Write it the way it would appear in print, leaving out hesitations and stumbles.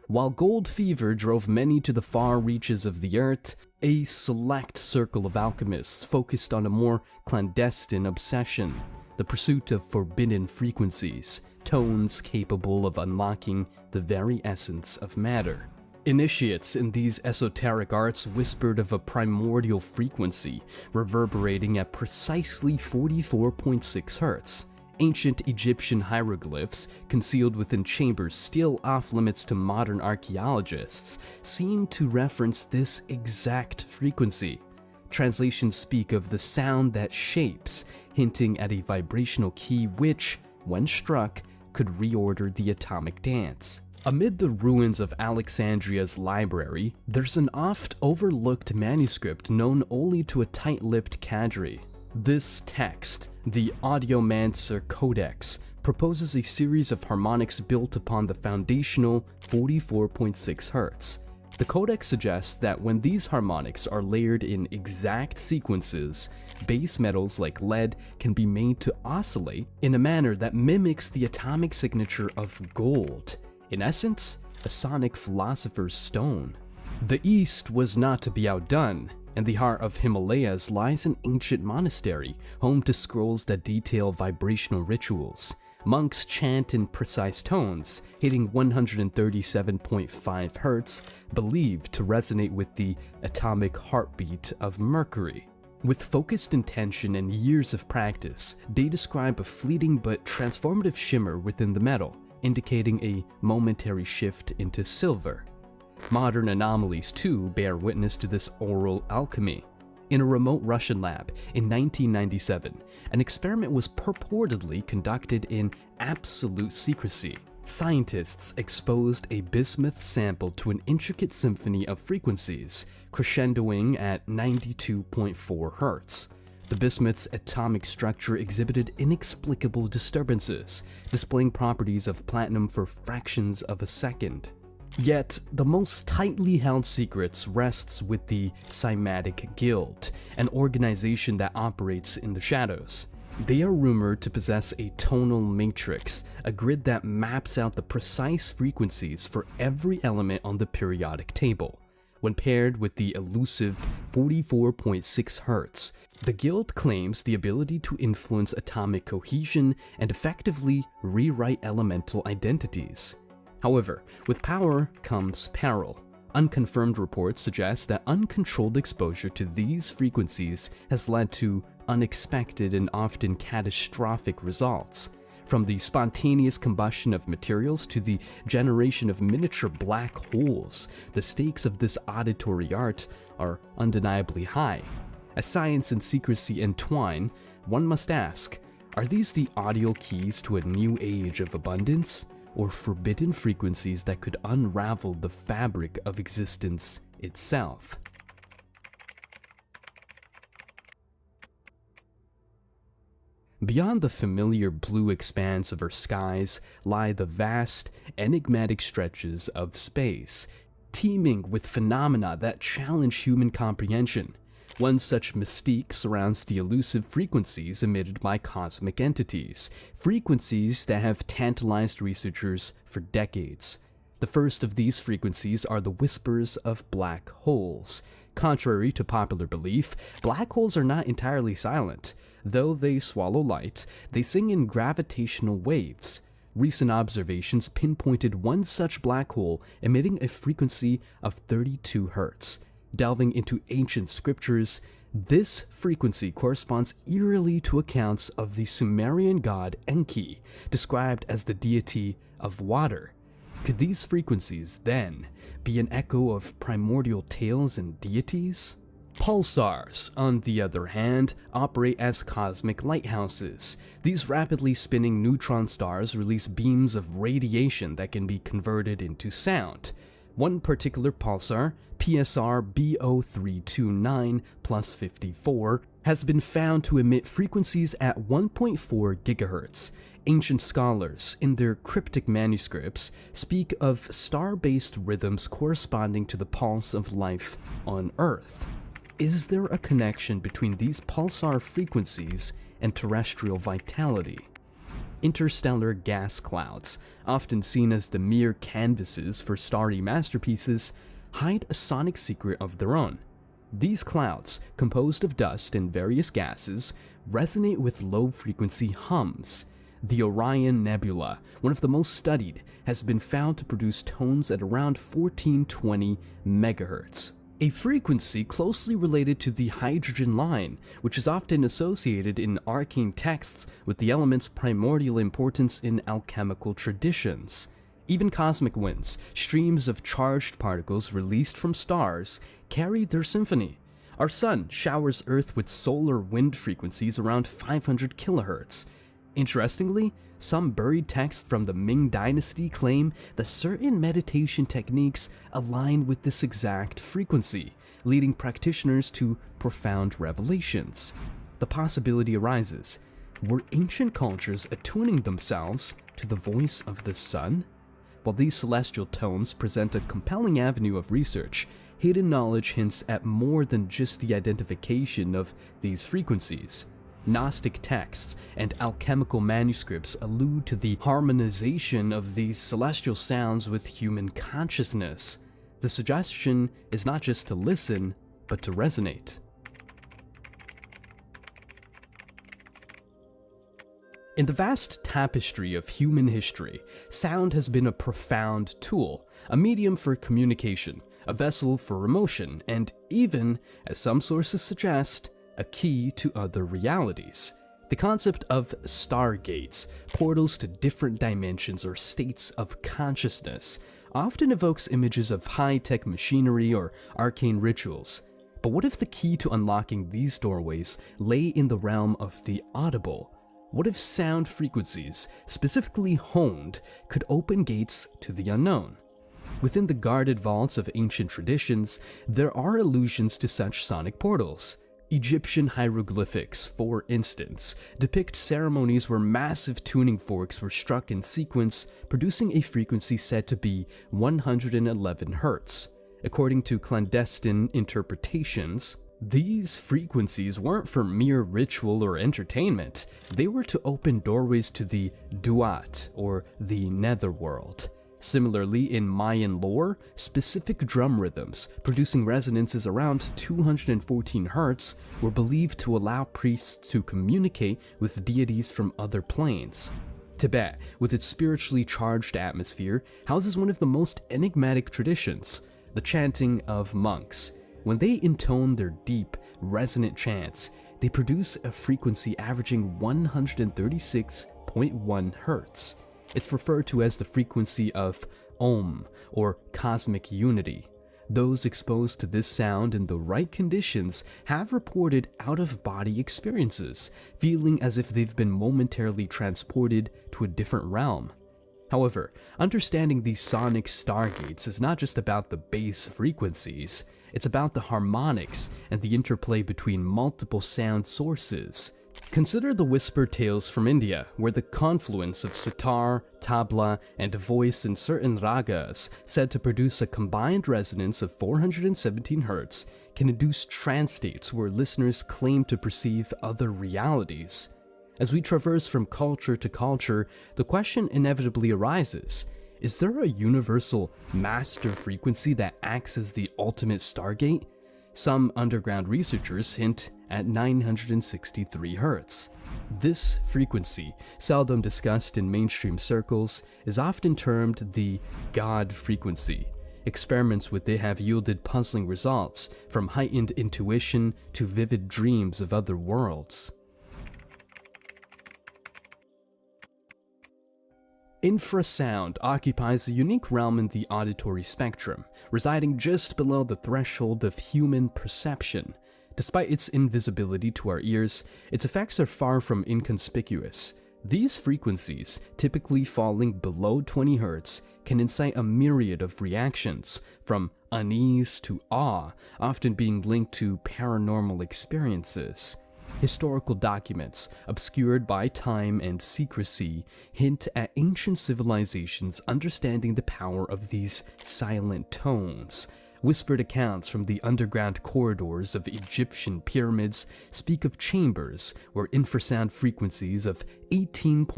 While gold fever drove many to the far reaches of the earth, a select circle of alchemists focused on a more clandestine obsession: the pursuit of forbidden frequencies, tones capable of unlocking the very essence of matter. Initiates in these esoteric arts whispered of a primordial frequency reverberating at precisely 44.6 Hz. Ancient Egyptian hieroglyphs, concealed within chambers still off-limits to modern archaeologists, seem to reference this exact frequency. Translations speak of the sound that shapes, hinting at a vibrational key which, when struck, could reorder the atomic dance. Amid the ruins of Alexandria's library, there's an oft-overlooked manuscript known only to a tight-lipped cadre. This text, the Audiomancer Codex, proposes a series of harmonics built upon the foundational 44.6 Hz. The codex suggests that when these harmonics are layered in exact sequences, base metals like lead can be made to oscillate in a manner that mimics the atomic signature of gold. In essence, a sonic philosopher's stone. The East was not to be outdone. In the heart of Himalayas lies an ancient monastery, home to scrolls that detail vibrational rituals. Monks chant in precise tones, hitting 137.5 Hz, believed to resonate with the atomic heartbeat of Mercury. With focused intention and years of practice, they describe a fleeting but transformative shimmer within the metal, indicating a momentary shift into silver. Modern anomalies, too, bear witness to this oral alchemy. In a remote Russian lab in 1997, an experiment was purportedly conducted in absolute secrecy. Scientists exposed a bismuth sample to an intricate symphony of frequencies, crescendoing at 92.4 Hz. The bismuth's atomic structure exhibited inexplicable disturbances, displaying properties of platinum for fractions of a second. Yet, the most tightly held secrets rests with the Cymatic Guild, an organization that operates in the shadows. They are rumored to possess a tonal matrix, a grid that maps out the precise frequencies for every element on the periodic table. When paired with the elusive 44.6 Hz, the Guild claims the ability to influence atomic cohesion and effectively rewrite elemental identities. However, with power comes peril. Unconfirmed reports suggest that uncontrolled exposure to these frequencies has led to unexpected and often catastrophic results. From the spontaneous combustion of materials to the generation of miniature black holes, the stakes of this auditory art are undeniably high. As science and secrecy entwine, one must ask, are these the audio keys to a new age of abundance? Or forbidden frequencies that could unravel the fabric of existence itself? Beyond the familiar blue expanse of our skies lie the vast, enigmatic stretches of space, teeming with phenomena that challenge human comprehension. One such mystique surrounds the elusive frequencies emitted by cosmic entities, frequencies that have tantalized researchers for decades. The first of these frequencies are the whispers of black holes. Contrary to popular belief, black holes are not entirely silent. Though they swallow light, they sing in gravitational waves. Recent observations pinpointed one such black hole emitting a frequency of 32 Hz. Delving into ancient scriptures, this frequency corresponds eerily to accounts of the Sumerian god Enki, described as the deity of water. Could these frequencies, then, be an echo of primordial tales and deities? Pulsars, on the other hand, operate as cosmic lighthouses. These rapidly spinning neutron stars release beams of radiation that can be converted into sound. One particular pulsar, PSR B0329 plus 54, has been found to emit frequencies at 1.4 GHz. Ancient scholars, in their cryptic manuscripts, speak of star-based rhythms corresponding to the pulse of life on Earth. Is there a connection between these pulsar frequencies and terrestrial vitality? Interstellar gas clouds, often seen as the mere canvases for starry masterpieces, hide a sonic secret of their own. These clouds, composed of dust and various gases, resonate with low-frequency hums. The Orion Nebula, one of the most studied, has been found to produce tones at around 1420 MHz, a frequency closely related to the hydrogen line, which is often associated in arcane texts with the element's primordial importance in alchemical traditions. Even cosmic winds, streams of charged particles released from stars, carry their symphony. Our sun showers Earth with solar wind frequencies around 500 kHz. Interestingly, some buried texts from the Ming Dynasty claim that certain meditation techniques align with this exact frequency, leading practitioners to profound revelations. The possibility arises: were ancient cultures attuning themselves to the voice of the sun? While these celestial tones present a compelling avenue of research, hidden knowledge hints at more than just the identification of these frequencies. Gnostic texts and alchemical manuscripts allude to the harmonization of these celestial sounds with human consciousness. The suggestion is not just to listen, but to resonate. In the vast tapestry of human history, sound has been a profound tool, a medium for communication, a vessel for emotion, and even, as some sources suggest, a key to other realities. The concept of stargates, portals to different dimensions or states of consciousness, often evokes images of high-tech machinery or arcane rituals. But what if the key to unlocking these doorways lay in the realm of the audible? What if sound frequencies, specifically honed, could open gates to the unknown? Within the guarded vaults of ancient traditions, there are allusions to such sonic portals. Egyptian hieroglyphics, for instance, depict ceremonies where massive tuning forks were struck in sequence, producing a frequency said to be 111 Hz. According to clandestine interpretations, these frequencies weren't for mere ritual or entertainment. They were to open doorways to the Duat, or the netherworld. Similarly, in Mayan lore, specific drum rhythms, producing resonances around 214 Hz, were believed to allow priests to communicate with deities from other planes. Tibet, with its spiritually charged atmosphere, houses one of the most enigmatic traditions, the chanting of monks. When they intone their deep, resonant chants, they produce a frequency averaging 136.1 Hz. It's referred to as the frequency of Om, or cosmic unity. Those exposed to this sound in the right conditions have reported out-of-body experiences, feeling as if they've been momentarily transported to a different realm. However, understanding these sonic stargates is not just about the base frequencies, it's about the harmonics and the interplay between multiple sound sources. Consider the whisper tales from India, where the confluence of sitar, tabla, and voice in certain ragas, said to produce a combined resonance of 417 Hz, can induce trance states where listeners claim to perceive other realities. As we traverse from culture to culture, the question inevitably arises: is there a universal master frequency that acts as the ultimate stargate? Some underground researchers hint at 963 Hz. This frequency, seldom discussed in mainstream circles, is often termed the God frequency. Experiments with it have yielded puzzling results, from heightened intuition to vivid dreams of other worlds. Infrasound occupies a unique realm in the auditory spectrum, residing just below the threshold of human perception. Despite its invisibility to our ears, its effects are far from inconspicuous. These frequencies, typically falling below 20 Hz, can incite a myriad of reactions, from unease to awe, often being linked to paranormal experiences. Historical documents, obscured by time and secrecy, hint at ancient civilizations understanding the power of these silent tones. Whispered accounts from the underground corridors of Egyptian pyramids speak of chambers where infrasound frequencies of 18